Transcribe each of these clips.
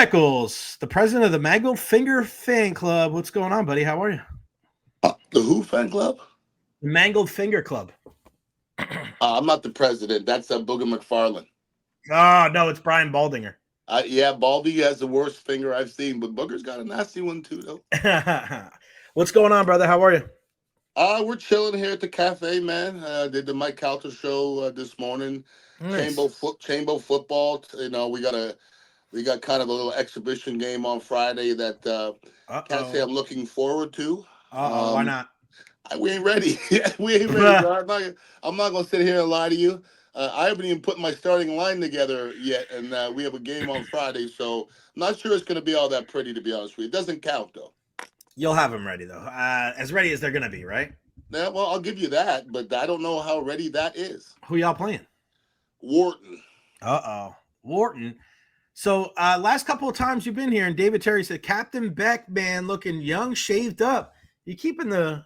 Beckles, the president of the Mangled Finger Fan Club. What's going on, buddy? How are you? The who fan club? The Mangled Finger Club. I'm not the president. That's Booger McFarlane. Oh, no, it's Brian Baldinger. Yeah, Baldy has the worst finger I've seen, but Booger's got a nasty one too, though. What's going on, brother? How are you? We're chilling here at the cafe, man. Did the Mike Calter show this morning. Nice. Chambo football. We got kind of a little exhibition game on Friday that can't say I'm looking forward to. Why not? We ain't ready. We ain't ready, bro. I'm not gonna sit here and lie to you. I haven't even put my starting line together yet, and we have a game on Friday, so I'm not sure it's gonna be all that pretty, to be honest with you. It doesn't count though. You'll have them ready though, as ready as they're gonna be, right? Yeah, well, I'll give you that, but I don't know how ready that is. Who y'all playing? Wharton. Wharton. So last couple of times you've been here, and David Terry said, Captain Beck, man, looking young, shaved up. You keeping the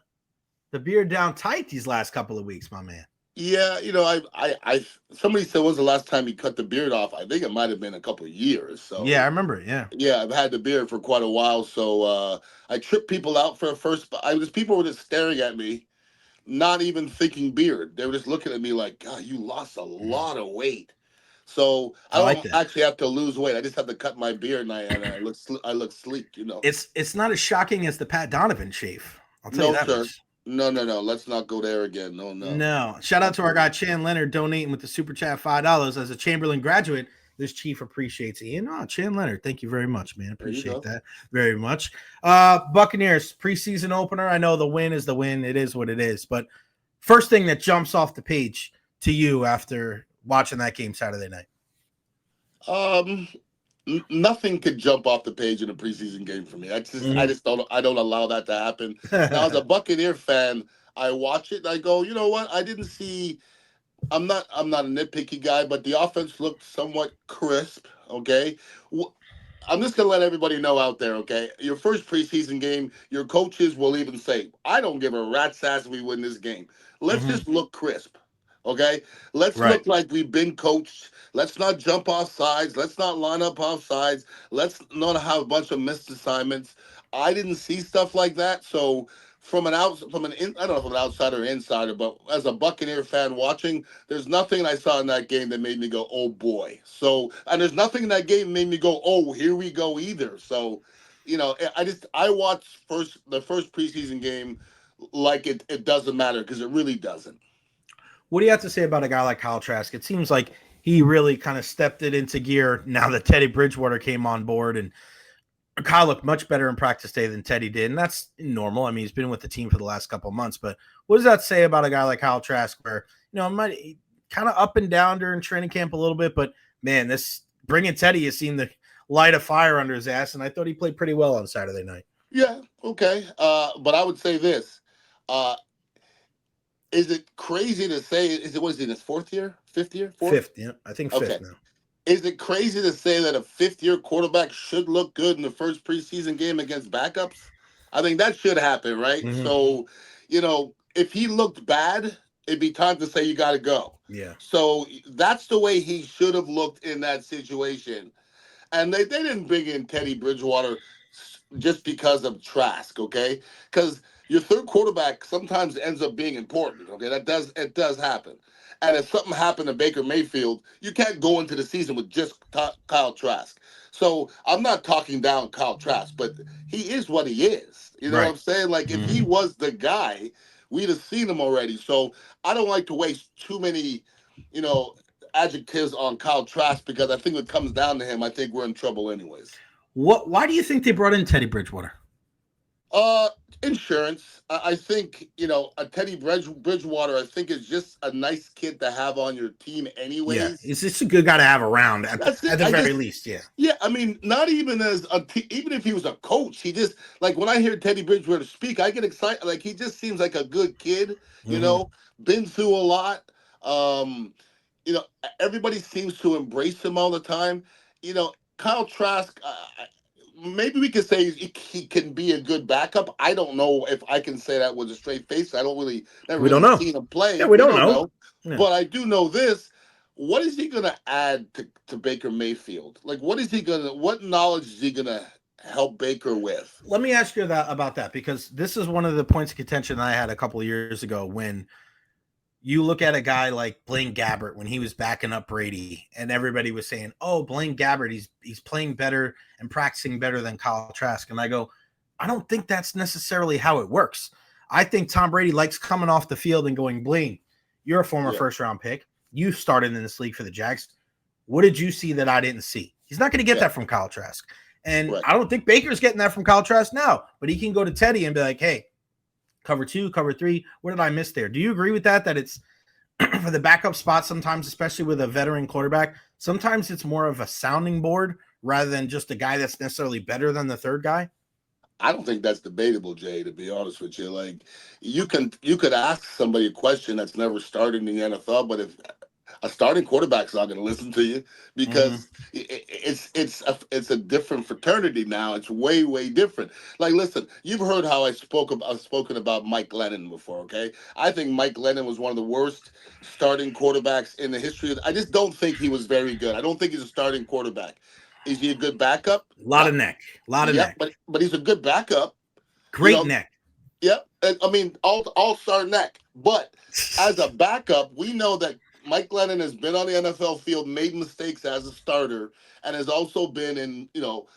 beard down tight these last couple of weeks, my man. Yeah, I somebody said, when's the last time he cut the beard off? I think it might have been a couple of years. So yeah, I remember it. Yeah, I've had the beard for quite a while. So I tripped people out for a first. People were just staring at me, not even thinking beard. They were just looking at me like, God, you lost a lot of weight. So I don't actually have to lose weight. I just have to cut my beard, and I look sleek. It's not as shocking as the Pat Donovan shave. I'll tell you that much. No. Let's not go there again. No. Shout out to our guy Chan Leonard donating with the super chat $5 as a Chamberlain graduate. This chief appreciates Ian. Chan Leonard, thank you very much, man. Appreciate that very much. Buccaneers preseason opener. I know the win is the win. It is what it is. But first thing that jumps off the page to you after watching that game Saturday night. Nothing could jump off the page in a preseason game for me. I don't allow that to happen. Now, as a Buccaneer fan, I watch it and I go, you know what? I'm not a nitpicky guy, but the offense looked somewhat crisp. Okay. I'm just going to let everybody know out there, okay? Your first preseason game, your coaches will even say, I don't give a rat's ass if we win this game. Let's just look crisp. Okay, let's look like we've been coached. Let's not jump off sides. Let's not line up off sides. Let's not have a bunch of missed assignments. I didn't see stuff like that. So I don't know if I'm an outsider or insider, but as a Buccaneer fan watching, there's nothing I saw in that game that made me go, oh boy. So, and there's nothing in that game that made me go, oh, here we go either. So, I watched the first preseason game like it doesn't matter, because it really doesn't. What do you have to say about a guy like Kyle Trask? It seems like he really kind of stepped it into gear now that Teddy Bridgewater came on board, and Kyle looked much better in practice day than Teddy did, and that's normal. I mean, he's been with the team for the last couple of months, but what does that say about a guy like Kyle Trask, where might kind of up and down during training camp a little bit, but man, this bringing Teddy has seemed to light a fire under his ass, and I thought he played pretty well on Saturday night. Yeah, okay, but I would say this. Is it crazy to say, what is it, his fifth year? Fifth, yeah. I think fifth now. Is it crazy to say that a fifth-year quarterback should look good in the first preseason game against backups? I think that should happen, right? Mm-hmm. So, if he looked bad, it'd be time to say you got to go. Yeah. So that's the way he should have looked in that situation. And they didn't bring in Teddy Bridgewater just because of Trask, okay? Because your third quarterback sometimes ends up being important, okay? It does happen. And if something happened to Baker Mayfield, you can't go into the season with just Kyle Trask. So I'm not talking down Kyle Trask, but he is what he is. You know what I'm saying? Like, if he was the guy, we'd have seen him already. So I don't like to waste too many, adjectives on Kyle Trask, because I think when it comes down to him, I think we're in trouble anyways. Why do you think they brought in Teddy Bridgewater? Insurance. I think, a Teddy Bridgewater, I think, is just a nice kid to have on your team anyways. Yeah, he's just a good guy to have around at the very least, yeah. Yeah, I mean, not even even if he was a coach, he just, like, when I hear Teddy Bridgewater speak, I get excited. Like, he just seems like a good kid, been through a lot. Everybody seems to embrace him all the time. Kyle Trask, maybe we could say he can be a good backup. I don't know if I can say that with a straight face. I don't really never seen him play. Yeah, we don't know. Yeah. But I do know this. what is he gonna add to Baker Mayfield? Like, what knowledge is he gonna help Baker with? Let me ask you about that, because this is one of the points of contention I had a couple of years ago when you look at a guy like Blaine Gabbert when he was backing up Brady, and everybody was saying, "Oh, Blaine Gabbert, he's playing better and practicing better than Kyle Trask." And I go, I don't think that's necessarily how it works. I think Tom Brady likes coming off the field and going, "Blaine, you're a former first round pick. You started in this league for the Jags. What did you see that I didn't see?" He's not going to get that from Kyle Trask. And I don't think Baker's getting that from Kyle Trask now, but he can go to Teddy and be like, "Hey, cover 2, cover 3. What did I miss there?" Do you agree with that? That it's for the backup spot sometimes, especially with a veteran quarterback, sometimes it's more of a sounding board rather than just a guy that's necessarily better than the third guy? I don't think that's debatable, Jay, to be honest with you. Like, you could ask somebody a question that's never started in the NFL, but if a starting quarterback's not going to listen to you, because it's a different fraternity now. It's way different. Like, listen, you've heard how I've spoken about Mike Lennon before. Okay, I think Mike Lennon was one of the worst starting quarterbacks in the history. I just don't think he was very good. I don't think he's a starting quarterback. Is he a good backup? A lot of neck. But he's a good backup. Great neck. Yep. I mean, all-star neck. But as a backup, we know that Mike Glennon has been on the NFL field, made mistakes as a starter, and has also been in,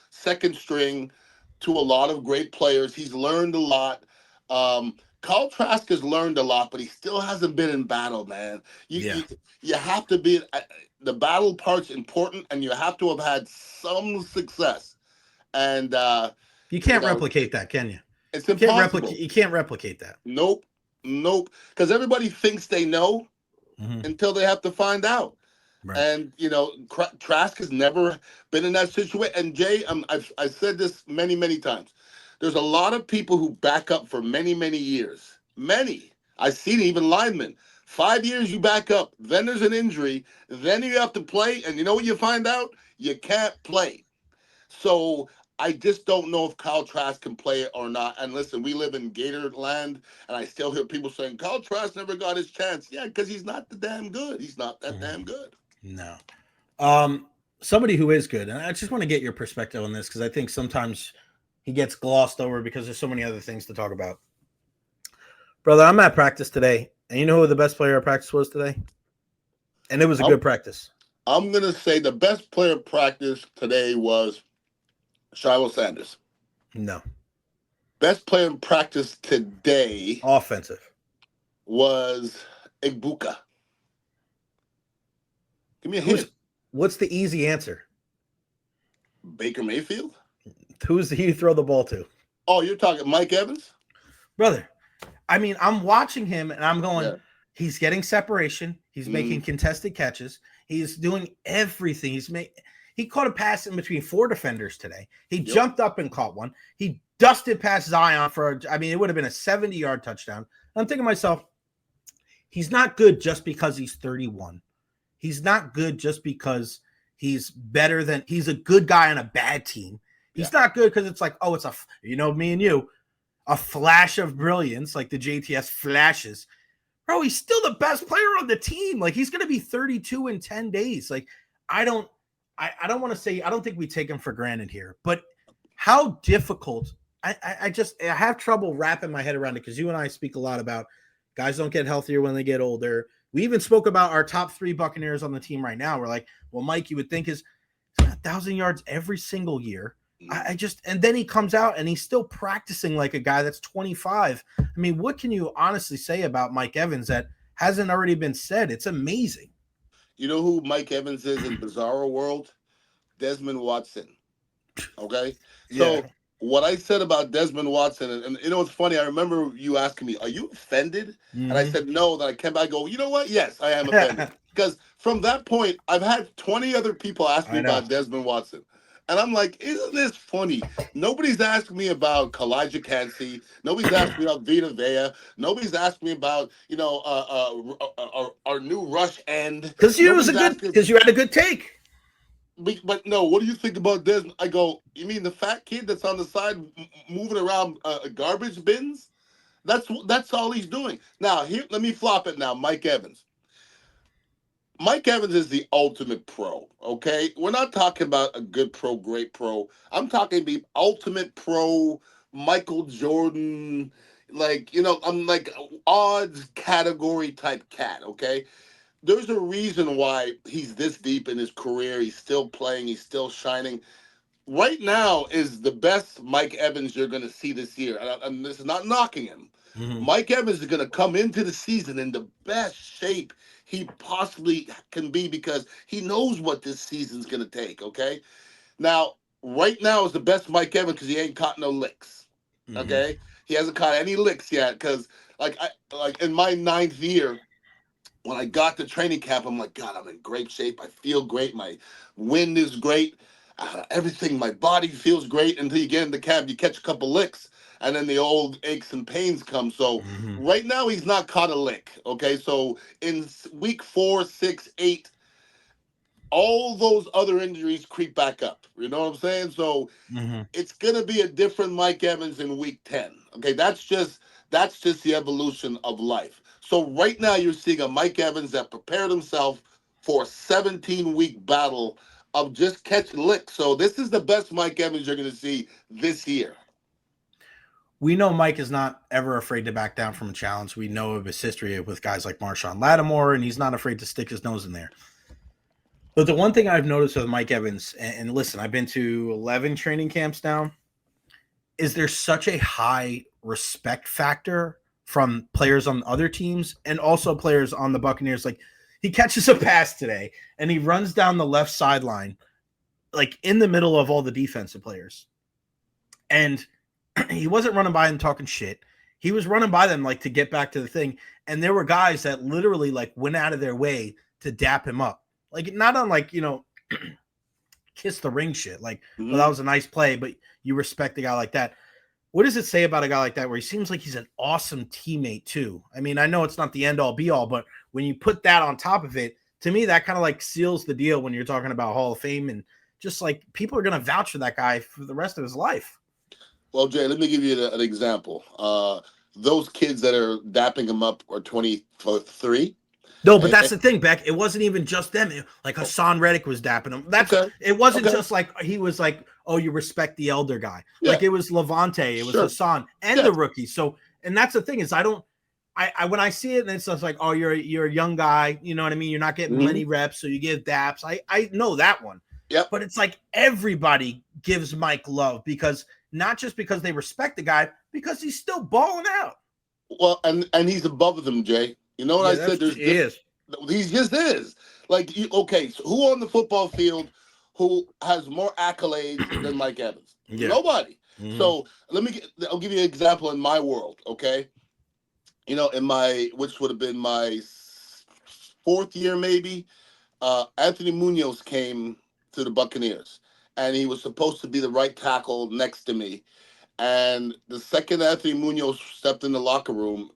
second string to a lot of great players. He's learned a lot. Kyle Trask has learned a lot, but he still hasn't been in battle, man. You have to be the battle part's important, and you have to have had some success. And you can't replicate that, can you? It's impossible. You can't replicate that. Nope. Because everybody thinks they know until they have to find out. Right. And Trask has never been in that situation. And Jay, I've said this many times. There's a lot of people who back up for many years. Many. I've seen even linemen. 5 years you back up, then there's an injury, then you have to play, and you know what you find out? You can't play. So I just don't know if Kyle Trask can play it or not. And listen, we live in Gator land, and I still hear people saying, Kyle Trask never got his chance. Yeah, because he's not the damn good. He's not that damn good. No. Somebody who is good, and I just want to get your perspective on this, because I think sometimes he gets glossed over because there's so many other things to talk about. Brother, I'm at practice today, and you know who the best player at practice was today? And it was a good practice. I'm going to say the best player at practice today was Shedeur Sanders. No. Best player in practice today, offensive, was Igbuka. Give me a hint. What's the easy answer? Baker Mayfield? Who's he throw the ball to? Oh, you're talking Mike Evans? Brother, I mean, I'm watching him and I'm going, he's getting separation. He's making contested catches. He's doing everything. He caught a pass in between 4 defenders today. He jumped up and caught one. He dusted past Zion it would have been a 70-yard touchdown. I'm thinking to myself, he's not good just because he's 31. He's not good just because he's a good guy on a bad team. He's not good because it's like, oh, it's me and you, a flash of brilliance, like the JTS flashes. Bro, he's still the best player on the team. Like, he's going to be 32 in 10 days. Like, I don't want to say, I don't think we take him for granted here, but how difficult, I have trouble wrapping my head around it, because you and I speak a lot about guys don't get healthier when they get older. We even spoke about our top 3 Buccaneers on the team right now. We're like, well, Mike, you would think he's 1,000 yards every single year. And then he comes out and he's still practicing like a guy that's 25. I mean, what can you honestly say about Mike Evans that hasn't already been said? It's amazing. You know who Mike Evans is in Bizarro World? Desmond Watson. Okay? So what I said about Desmond Watson, and it's funny, I remember you asking me, are you offended? And I said no. Then I came back and go, you know what? Yes, I am offended. Because from that point, I've had 20 other people ask me about Desmond Watson. And I'm like, isn't this funny? Nobody's asked me about Kalijah Kancey. Nobody's asked me about Vita Vea. Nobody's asked me about, our new rush end. Because you had a good take. But no, what do you think about Desmond? I go, you mean the fat kid that's on the side moving around garbage bins? That's all he's doing. Now, here, let me flop it now, Mike Evans. Mike Evans is the ultimate pro, okay? We're not talking about a good pro, great pro. I'm talking the ultimate pro, Michael Jordan, I'm like odds category type cat, okay? There's a reason why he's this deep in his career. He's still playing, he's still shining. Right now is the best Mike Evans you're going to see this year. And this is not knocking him. Mhm. Mike Evans is going to come into the season in the best shape he possibly can be because he knows what this season's going to take, okay? Now, right now is the best Mike Evans because he ain't caught no licks, Mhm. okay? He hasn't caught any licks yet because, like in my ninth year, when I got to training camp, I'm like, God, I'm in great shape. I feel great. My wind is great. Everything, my body feels great until you get in the camp, you catch a couple licks, and then the old aches and pains come. So Mhm. right now, he's not caught a lick. Okay, so in week 4, 6, 8, all those other injuries creep back up. You know what I'm saying? So Mhm. it's gonna be a different Mike Evans in week 10. Okay, that's just the evolution of life. So right now you're seeing a Mike Evans that prepared himself for a 17-week battle of just catching licks. So this is the best Mike Evans you're gonna see this year. We know Mike is not ever afraid to back down from a challenge. We know of his history with guys like Marshawn Lattimore, and he's not afraid to stick his nose in there. But the one thing I've noticed with Mike Evans, and listen, I've been to 11 training camps now, is there's such a high respect factor from players on other teams and also players on the Buccaneers. Like, he catches a pass today and he runs down the left sideline, like in the middle of all the defensive players. And he wasn't running by them talking shit. He was running by them like to get back to the thing. And there were guys that literally like went out of their way to dap him up. Like, not on like, kiss the ring shit. Like, well, that Mhm. was a nice play, but you respect a guy like that. What does it say about a guy like that where he seems like he's an awesome teammate too? I mean, I know it's not the end all be all, but when you put that on top of it, to me, that kind of like seals the deal when you're talking about Hall of Fame and just like people are going to vouch for that guy for the rest of his life. Well, Jay, let me give you an example. Those kids that are dapping him up are 23. No, but And, that's the thing, Beck. It wasn't even just them. Like Hassan Reddick was dapping him. okay, It wasn't okay, just like he was like, oh, you respect the elder guy. yeah, Like it was Levante, it was sure, Hassan, and yeah. the rookie. So, and that's the thing is, I when I see it, and it's just like, oh, you're a young guy. You know what I mean? You're not getting Mhm. many reps, so you give daps. I know that one, Yep. but it's like everybody gives Mike love because not just because they respect the guy, because he's still balling out. Well, and he's above them, Jay. You know what Yeah, I said? he There's just is. he just is. Like, okay, so who on the football field who has more accolades than Mike Evans? Yeah. Nobody. Mm-hmm. So I'll give you an example in my world. Okay, in my which would have been my fourth year maybe. Anthony Munoz came to the Buccaneers, and he was supposed to be the right tackle next to me. And the second Anthony Munoz stepped in the locker room,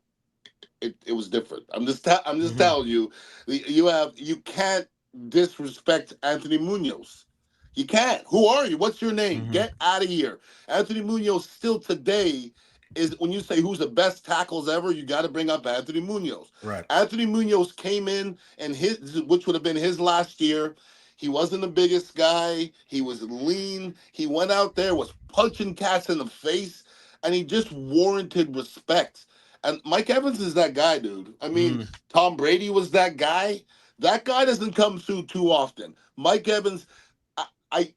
it was different. I'm just Mm-hmm. telling you, you can't disrespect Anthony Munoz. You can't. Who are you? What's your name? Mm-hmm. Get out of here. Anthony Munoz still today is when you say who's the best tackles ever, you got to bring up Anthony Munoz. Right. Anthony Munoz came in and his which would have been his last year. He wasn't the biggest guy. He was lean. He went out there, was punching cats in the face, and he just warranted respect. And Mike Evans is that guy, dude. I mean, Mm. Tom Brady was that guy. That guy doesn't come through too often. Mike Evans, I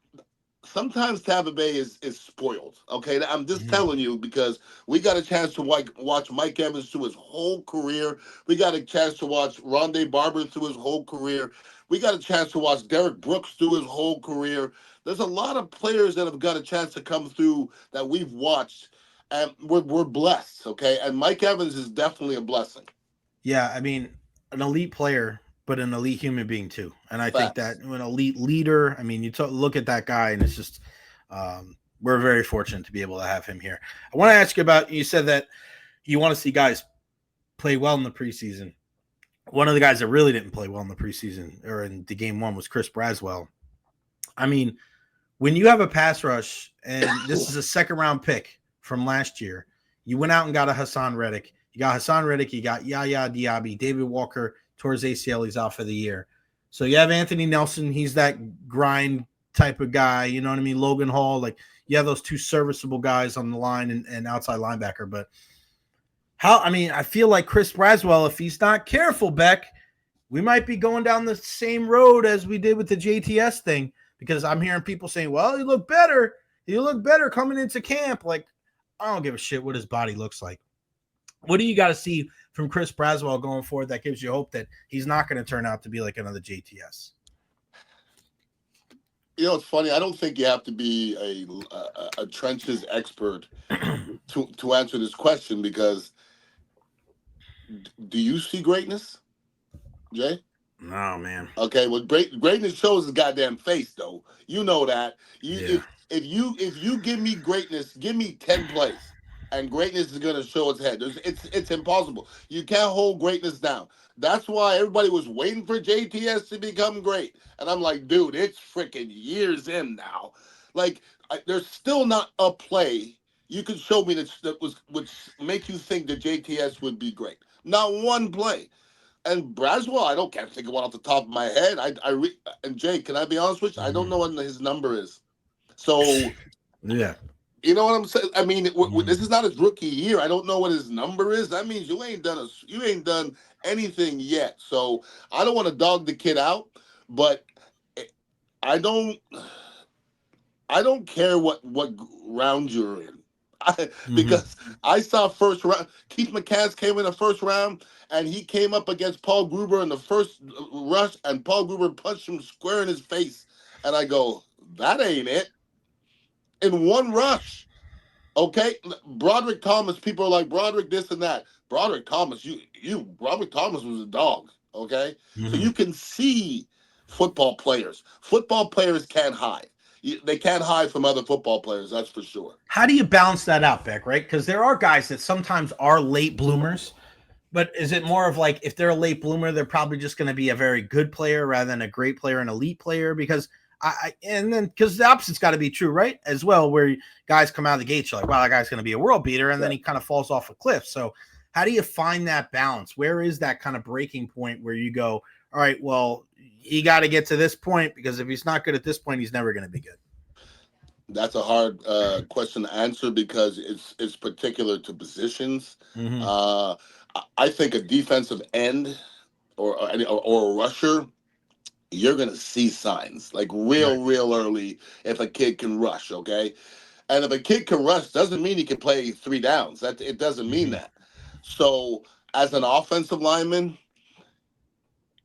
sometimes Tampa Bay is spoiled. Okay, I'm just Mm-hmm. telling you because we got a chance to watch Mike Evans through his whole career. We got a chance to watch Rondé Barber through his whole career. We got a chance to watch Derek Brooks through his whole career. There's a lot of players that have got a chance to come through that we've watched, and we're blessed. Okay, and Mike Evans is definitely a blessing. Yeah, I mean, an elite player, but an elite human being too. And I think that Facts. an elite leader, I mean, look at that guy, and it's just, we're very fortunate to be able to have him here. I want to ask you about, you said that you want to see guys play well in the preseason. One of the guys that really didn't play well in the preseason or in the game one was Chris Braswell. I mean, when you have a pass rush, and this is a second round pick from last year, you went out and got a Hassan Reddick. You got Hassan Reddick. You got Yaya Diaby. David Walker tore his ACL. He's out for the year. So you have Anthony Nelson. He's that grind type of guy. You know what I mean? Logan Hall. Like, you have those two serviceable guys on the line and outside linebacker. But I feel like Chris Braswell, if he's not careful, Beck, we might be going down the same road as we did with the JTS thing, because I'm hearing people saying, well, he looked better. He looked better coming into camp. Like, I don't give a shit what his body looks like. What do you got to see from Chris Braswell going forward that gives you hope that he's not going to turn out to be like another JTS? You know, it's funny. I don't think you have to be a trenches expert to answer this question, because do you see greatness, Jay? No, man. Okay, well, greatness shows his goddamn face, though. You know that. If you give me greatness, give me 10 plays, and greatness is gonna show its head. It's impossible. You can't hold greatness down. That's why everybody was waiting for JTS to become great, and I'm like, dude, it's freaking years in now. Like, there's still not a play you could show me that would make you think that JTS would be great. Not one play. And Braswell, can't think of one off the top of my head. And Jay, can I be honest with you? I don't know what his number is. So, yeah, you know what I'm saying? I mean, this is not his rookie year. I don't know what his number is. That means you ain't done anything yet. So I don't want to dog the kid out, but I don't care what round you're in. Because I saw first round. Keith McCants came in the first round, and he came up against Paul Gruber in the first rush, and Paul Gruber punched him square in his face. And I go, that ain't it. In one rush. Okay? Broderick Thomas, people are like, Broderick this and that. Broderick Thomas, Broderick Thomas was a dog. Okay? So you can see football players. Football players can't hide. They can't hide from other football players, that's for sure. How do you balance that out, Beck, right? Because there are guys that sometimes are late bloomers, but is it more of like, if they're a late bloomer, they're probably just going to be a very good player rather than a great player, an elite player? Because because the opposite's got to be true, right? As well, where guys come out of the gate, you're like, wow, that guy's going to be a world beater, and then he kind of falls off a cliff. So how do you find that balance? Where is that kind of breaking point where you go, all right, well, he got to get to this point, because if he's not good at this point, he's never going to be good? That's a hard question to answer, because it's particular to positions. I think a defensive end or a rusher, you're gonna see signs like real early if a kid can rush. Okay, and if a kid can rush, doesn't mean he can play 3 downs. That it doesn't mean that. So as an offensive lineman,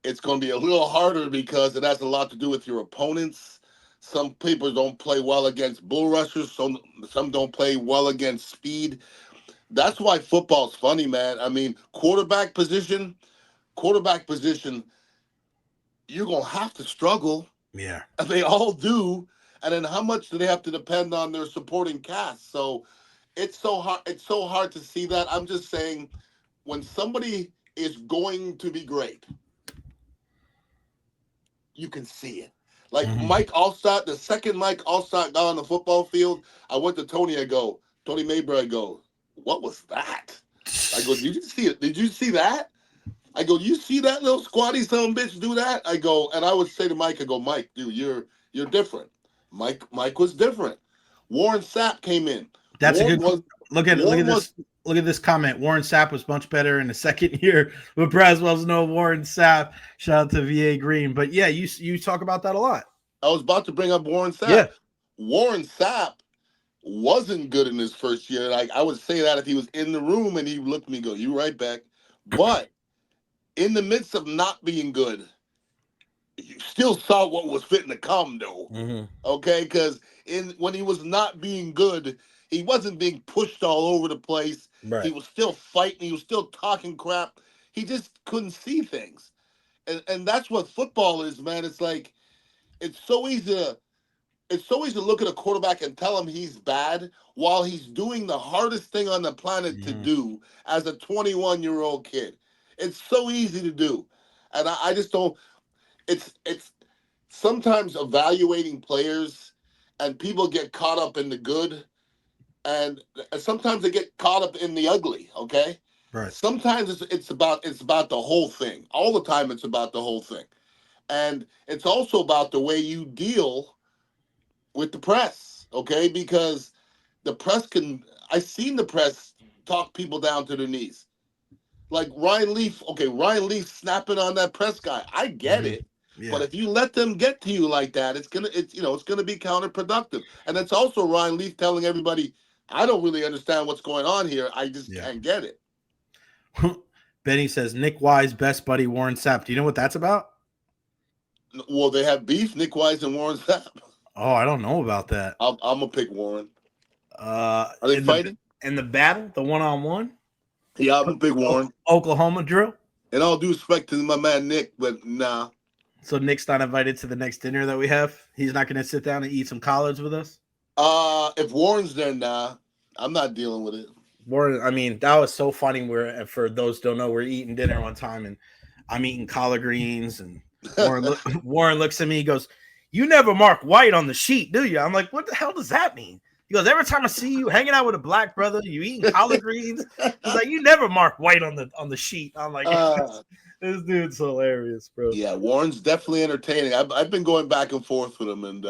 it's going to be a little harder, because it has a lot to do with your opponents. Some people don't play well against bull rushers. Some don't play well against speed. That's why football's funny, man. I mean, quarterback position, you're going to have to struggle. Yeah. They all do. And then how much do they have to depend on their supporting cast? So it's so hard. It's so hard to see that. I'm just saying, when somebody is going to be great, you can see it. Like Mike Allstott, the second Mike Allstott got on the football field, I went to Tony Mayberry, I go, what was that? I go, did you see it? Did you see that? I go, you see that little squatty son bitch do that? I go, and I would say to Mike, I go, Mike, dude, you're different. Mike was different. Warren Sapp came in. That's Warren a good look at this. Look at this comment. Warren Sapp was much better in the second year, but Braswell's no Warren Sapp. Shout out to VA Green. But yeah, you talk about that a lot. I was about to bring up Warren Sapp. Yeah. Warren Sapp wasn't good in his first year. Like, I would say that if he was in the room and he looked at me and go, you right back. But in the midst of not being good, you still saw what was fitting to come, though. Okay? Because when he was not being good, he wasn't being pushed all over the place. Right. He was still fighting. He was still talking crap. He just couldn't see things. And that's what football is, man. It's like, it's so easy to look at a quarterback and tell him he's bad while he's doing the hardest thing on the planet to do as a 21-year-old kid. It's so easy to do. And I just don't, it's sometimes evaluating players, and people get caught up in the good, and sometimes they get caught up in the ugly, okay? Right. Sometimes it's about the whole thing. All the time it's about the whole thing. And it's also about the way you deal with the press, okay? Because the press I've seen the press talk people down to their knees. Like Ryan Leaf, okay, Ryan Leaf snapping on that press guy. I get Mm-hmm. it. But Yeah. if you let them get to you like that, it's gonna be counterproductive. And it's also Ryan Leaf telling everybody, I don't really understand what's going on here. I just Yeah. can't get it. Benny says Nick Wise best buddy Warren Sapp. Do you know what that's about? Well, they have beef, Nick Wise and Warren Sapp. Oh, I don't know about that. I'm gonna pick Warren. Are they In fighting? the battle, the 1-on-1? Yeah, I'm gonna pick Warren. Oklahoma drill. And all due respect to my man Nick, but nah. So Nick's not invited to the next dinner that we have. He's not going to sit down and eat some collards with us. If Warren's there, nah, I'm not dealing with it. Warren, I mean, that was so funny. We're, for those who don't know, we're eating dinner one time, and I'm eating collard greens, and Warren looks at me. He goes, "You never mark white on the sheet, do you?" I'm like, "What the hell does that mean?" He goes, "Every time I see you hanging out with a black brother, you eating collard greens." He's like, "You never mark white on the sheet." I'm like, "This dude's hilarious, bro." Yeah, Warren's definitely entertaining. I've been going back and forth with him, and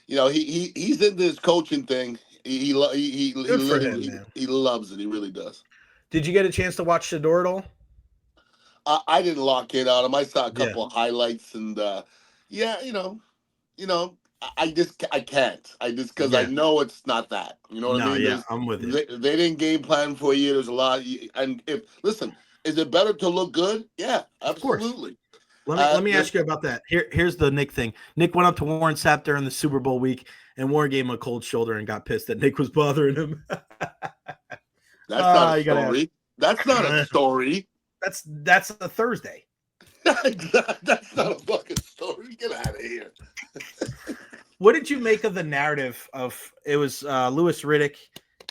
he's into his coaching thing. He literally man. he loves it. He really does. Did you get a chance to watch Shedeur at all? I didn't lock in on him. I saw a Yeah. couple of highlights, and I can't. I just because I know it's not that. You know what I mean? Yeah, I'm with you. They didn't game plan for you. There's a lot. And is it better to look good? Yeah, absolutely. Let me ask you about that. Here's the Nick thing. Nick went up to Warren Sapp during the Super Bowl week, and Warren gave him a cold shoulder and got pissed that Nick was bothering him. That's not a story. That's not a story. That's a Thursday. That's not a fucking story. Get out of here. What did you make of the narrative of it was Louis Riddick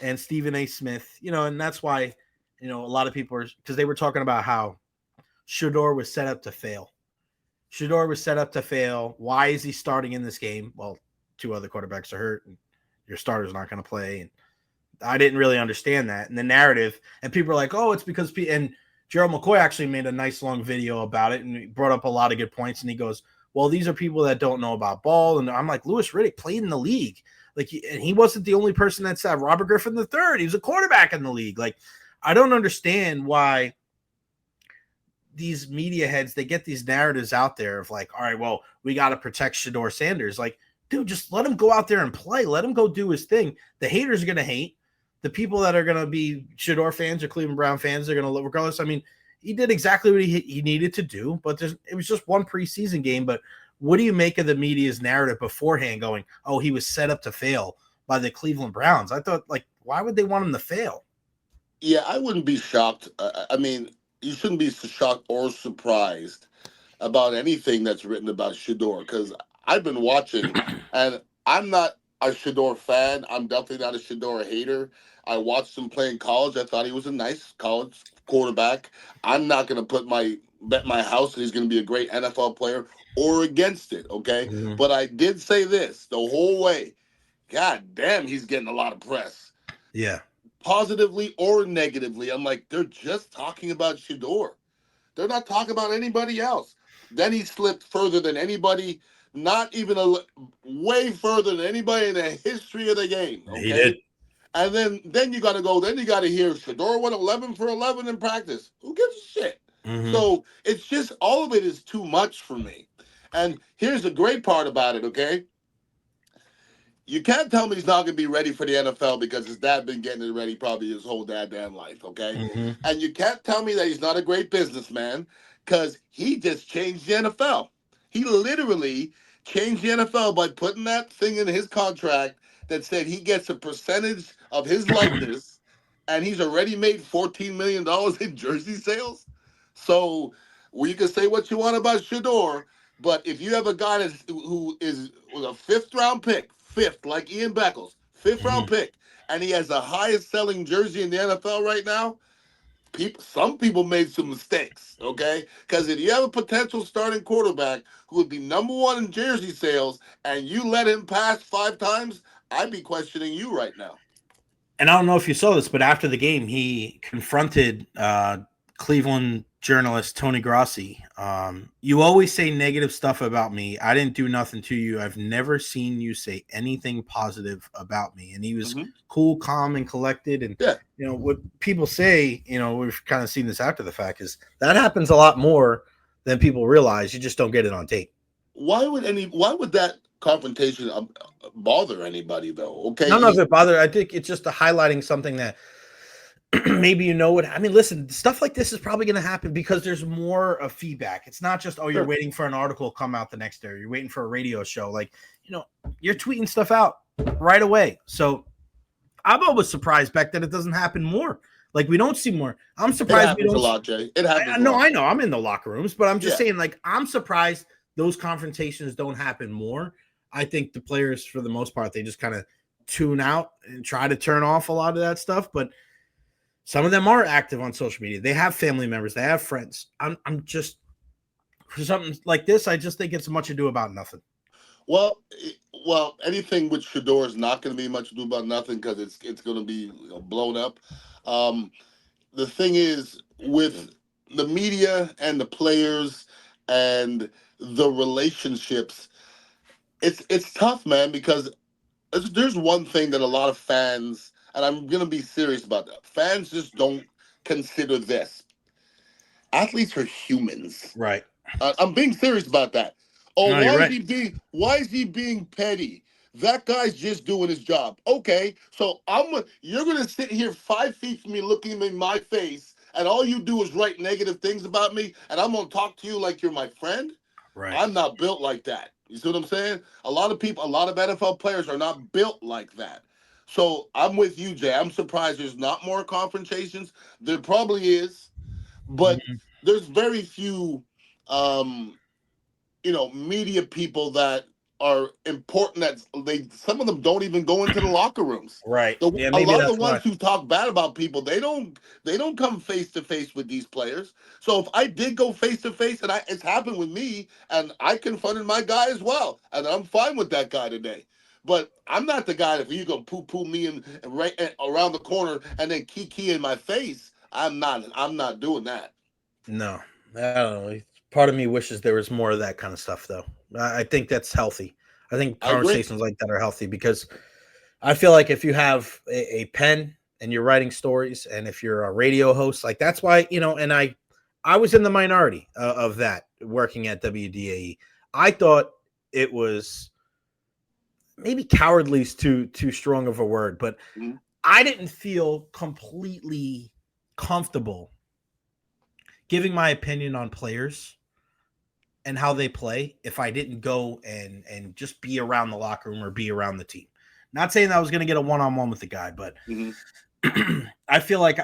and Stephen A. Smith? And that's why a lot of people are, because they were talking about how Shedeur was set up to fail. Shedeur was set up to fail. Why is he starting in this game? Well, 2 other quarterbacks are hurt, and your starter's not going to play. And I didn't really understand that. And the narrative, and people are like, "Oh, it's because," and Gerald McCoy actually made a nice long video about it, and he brought up a lot of good points. And he goes, "Well, these are people that don't know about ball." And I'm like, Louis Riddick played in the league. And he wasn't the only person that said Robert Griffin III. He was a quarterback in the league. I don't understand why these media heads, they get these narratives out there of all right, well, we got to protect Shedeur Sanders. Dude, just let him go out there and play. Let him go do his thing. The haters are going to hate. The people that are going to be Shedeur fans or Cleveland Brown fans are going to love, regardless. I mean, he did exactly what he needed to do, but it was just one preseason game. But what do you make of the media's narrative beforehand going, "Oh, he was set up to fail by the Cleveland Browns"? I thought, why would they want him to fail? Yeah, I wouldn't be shocked. I mean, you shouldn't be shocked or surprised about anything that's written about Shedeur, because I've been watching, and I'm not a Shedeur fan. I'm definitely not a Shedeur hater. I watched him play in college. I thought he was a nice college quarterback. I'm not going to bet my house that he's going to be a great NFL player or against it, okay? Mm-hmm. But I did say this the whole way. God damn, he's getting a lot of press. Yeah. Positively or negatively. I'm like, they're just talking about Shedeur. They're not talking about anybody else. Then he slipped further than anybody, not even way further than anybody in the history of the game. Okay? He did. And then you got to hear Shedeur went 11 for 11 in practice. Who gives a shit? Mm-hmm. So it's just, all of it is too much for me. And here's the great part about it, okay? You can't tell me he's not going to be ready for the NFL because his dad been getting it ready probably his whole goddamn life, okay? Mm-hmm. And you can't tell me that he's not a great businessman because he just changed the NFL. He literally changed the NFL by putting that thing in his contract that said he gets a percentage of his likeness, and he's already made $14 million in jersey sales. So you can say what you want about Shedeur, but if you have a guy who is a 5th-round pick, like Ian Beckles, 5th-round pick, and he has the highest selling jersey in the NFL right now, some people made some mistakes, okay? Because if you have a potential starting quarterback who would be number 1 in jersey sales and you let him pass 5 times, I'd be questioning you right now. And I don't know if you saw this, but after the game, he confronted Cleveland journalist Tony Grossi. You always say negative stuff about me. I didn't do nothing to you. I've never seen you say anything positive about me. And he was cool, calm, and collected. And what people say, we've kind of seen this after the fact, is that happens a lot more than people realize. You just don't get it on tape. Why would that confrontation bother anybody though? Okay, none of it bothered. I think it's just highlighting something that maybe what I mean. Listen, stuff like this is probably going to happen because there's more of feedback. It's not just you're waiting for an article to come out the next day, or you're waiting for a radio show. Like you're tweeting stuff out right away. So I'm always surprised back that it doesn't happen more. Like we don't see more. I'm surprised. It happens a lot, Jay. It happens. No, I know. I'm in the locker rooms, but I'm just saying. Like I'm surprised those confrontations don't happen more. I think the players, for the most part, they just kind of tune out and try to turn off a lot of that stuff. But some of them are active on social media. They have family members. They have friends. I'm just, for something like this, I just think it's much ado about nothing. Well, anything with Shedeur is not going to be much ado about nothing because it's going to be blown up. The thing is, with the media and the players and the relationships, it's tough, man, because there's one thing that a lot of fans, and I'm going to be serious about that, fans just don't consider this. Athletes are humans. Right. I'm being serious about that. Oh, no, why is he being petty? That guy's just doing his job. Okay, so you're going to sit here 5 feet from me looking in my face, and all you do is write negative things about me, and I'm going to talk to you like you're my friend? Right. I'm not built like that. You see what I'm saying? A lot of NFL players are not built like that. So I'm with you, Jay. I'm surprised there's not more confrontations. There probably is, but there's very few, media people that are important. Some of them don't even go into the locker rooms. Right. A lot of the ones who talk bad about people, they don't come face to face with these players. So if I did go face to face, and it's happened with me, and I confronted my guy as well, and I'm fine with that guy today. But I'm not the guy that you're gonna poo me and right around the corner and then key in my face. I'm not doing that. No, I don't know. Part of me wishes there was more of that kind of stuff, though. I think that's healthy. I think conversations like that are healthy because I feel like if you have a pen and you're writing stories, and if you're a radio host, like that's why, and I was in the minority of that working at WDAE. I thought it was maybe cowardly is too strong of a word, but I didn't feel completely comfortable giving my opinion on players and how they play if I didn't go and just be around the locker room or be around the team. Not saying that I was going to get a one-on-one with the guy, but I feel like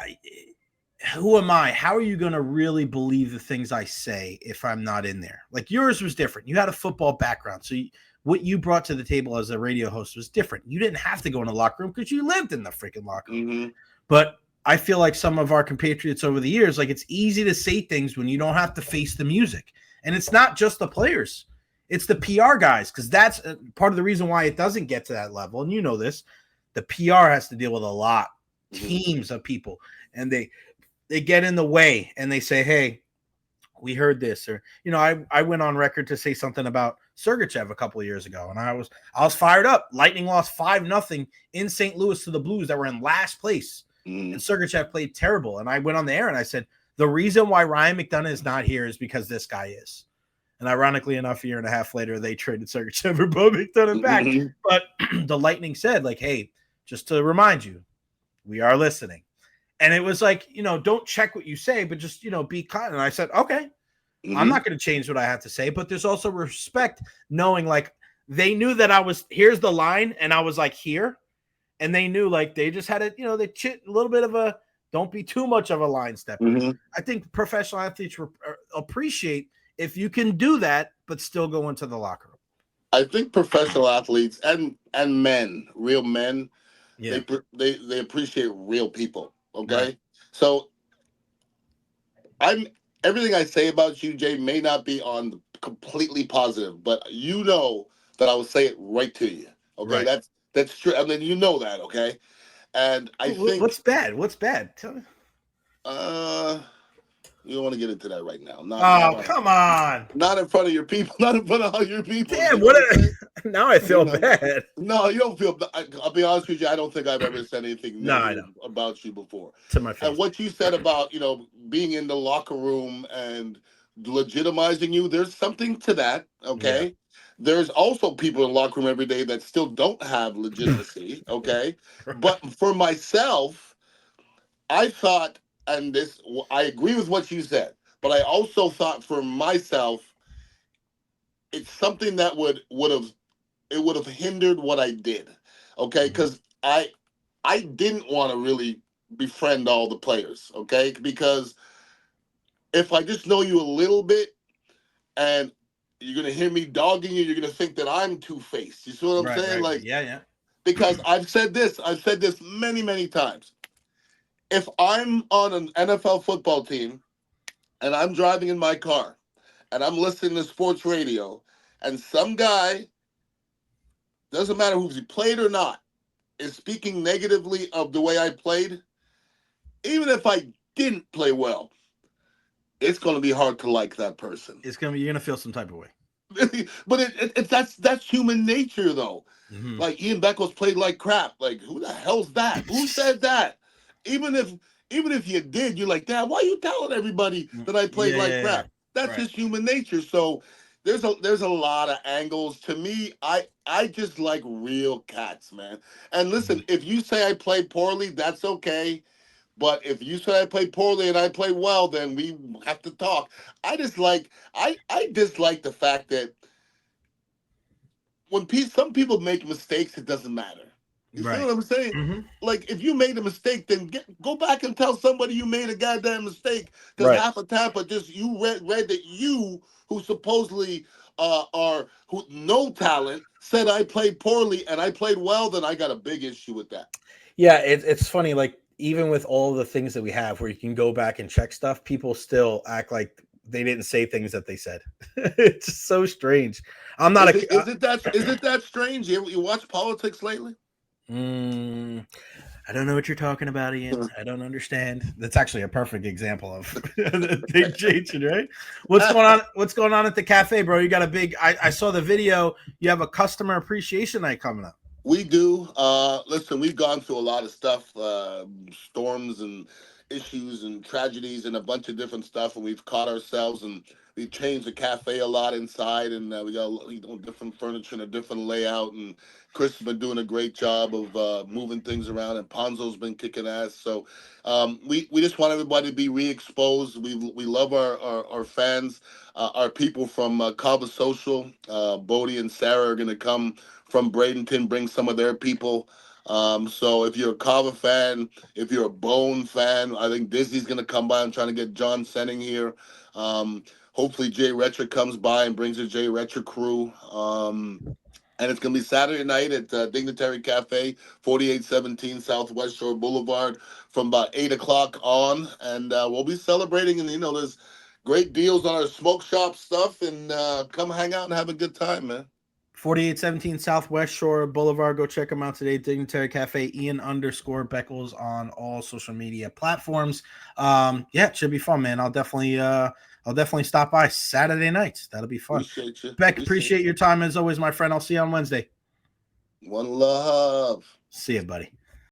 who am I? How are you going to really believe the things I say if I'm not in there? Like yours was different. You had a football background. So what you brought to the table as a radio host was different. You didn't have to go in the locker room because you lived in the freaking locker room. But I feel like some of our compatriots over the years, like it's easy to say things when you don't have to face the music. And it's not just the players. It's the PR guys, because that's part of the reason why it doesn't get to that level. And you know this. The PR has to deal with a lot, teams of people. And they get in the way and they say, hey, we heard this. Or, I went on record to say something about Sergachev a couple of years ago. And I was fired up. Lightning lost 5-0 in St. Louis to the Blues that were in last place. And Sergachev played terrible. And I went on the air and I said, the reason why Ryan McDonough is not here is because this guy is. And ironically enough, a year and a half later, they traded Sergachev for Bo McDonough back. But the Lightning said, like, hey, just to remind you, we are listening. And it was like, don't check what you say, but just, be kind. And I said, okay, I'm not going to change what I have to say. But there's also respect knowing, like, they knew that here's the line, and I was like here. And they knew, like, they just had it, they chit a little bit of a, don't be too much of a line stepper. I think professional athletes appreciate if you can do that, but still go into the locker room. I think professional athletes and men, real men, they appreciate real people. Okay, right. So everything I say about you, Jay, may not be on completely positive, but that I will say it right to you. Okay, right. That's true. I mean, that. Okay, and I think what's bad? Tell me. You don't want to get into that right now. Come on. Not in front of your people. Not in front of all your people. Damn, you know what I'm saying? Now I feel bad. No, you don't feel. I'll be honest with you. I don't think I've ever said anything No, I negative about you before. To my face. And what you said about being in the locker room and legitimizing you, there's something to that. Okay. Yeah. There's also people in the locker room every day that still don't have legitimacy. Okay. Right. But for myself, I thought, and this, I agree with what you said, but I also thought for myself, it's something that would have hindered what I did. Okay, because I didn't want to really befriend all the players. Okay, because if I just know you a little bit and you're gonna hear me dogging you, you're gonna think that I'm two-faced. You see what I'm saying? Right. Like, yeah. because I've said this many, many times. If I'm on an NFL football team and I'm driving in my car and I'm listening to sports radio and some guy, doesn't matter who's he played or not, is speaking negatively of the way I played, even if I didn't play well, it's going to be hard to like that person. You're going to feel some type of way. But that's human nature, though. Mm-hmm. Like, Ian Beckles played like crap. Like, who the hell's that? Who said that? Even if you did, you're like, Dad, why are you telling everybody that I played crap? That's just human nature. So there's a lot of angles. To me, I just like real cats, man. And listen, if you say I played poorly, that's okay. But if you say I play poorly and I play well, then we have to talk. I dislike the fact that when some people make mistakes, it doesn't matter. You see what I'm saying? Mm-hmm. Like, if you made a mistake, then go back and tell somebody you made a goddamn mistake. Because half of Tampa you read that you, who supposedly who no talent, said I played poorly and I played well, then I got a big issue with that. Yeah, it's funny. Like, even with all the things that we have where you can go back and check stuff, people still act like they didn't say things that they said. It's so strange. I'm not is it that strange? You watch politics lately? I don't know what you're talking about, Ian. I don't understand. That's actually a perfect example of the thing changing, right? What's going on? What's going on at the cafe, bro? You got a big. I saw the video. You have a customer appreciation night coming up. We do. Listen, we've gone through a lot of stuff, storms and issues and tragedies and a bunch of different stuff, and we've caught ourselves and we've changed the cafe a lot inside, and we got different furniture and a different layout. And Chris has been doing a great job of moving things around, and Ponzo's been kicking ass. So we just want everybody to be re-exposed. We love our fans, our people from Cava Social. Bodie and Sarah are going to come from Bradenton, bring some of their people. So if you're a Cava fan, if you're a Bone fan, I think Disney's going to come by. I'm trying to get John Senning here. Hopefully Jay Recher comes by and brings the Jay Recher crew. And it's going to be Saturday night at Dignitary Cafe, 4817 Southwest Shore Boulevard from about 8 o'clock on. And we'll be celebrating. And, there's great deals on our smoke shop stuff. And come hang out and have a good time, man. 4817 Southwest Shore Boulevard. Go check them out today. Dignitary Cafe, Ian_Beckles on all social media platforms. Yeah, it should be fun, man. I'll definitely stop by Saturday nights. That'll be fun. Appreciate you. Beck, appreciate your time as always, my friend. I'll see you on Wednesday. One love. See you, buddy.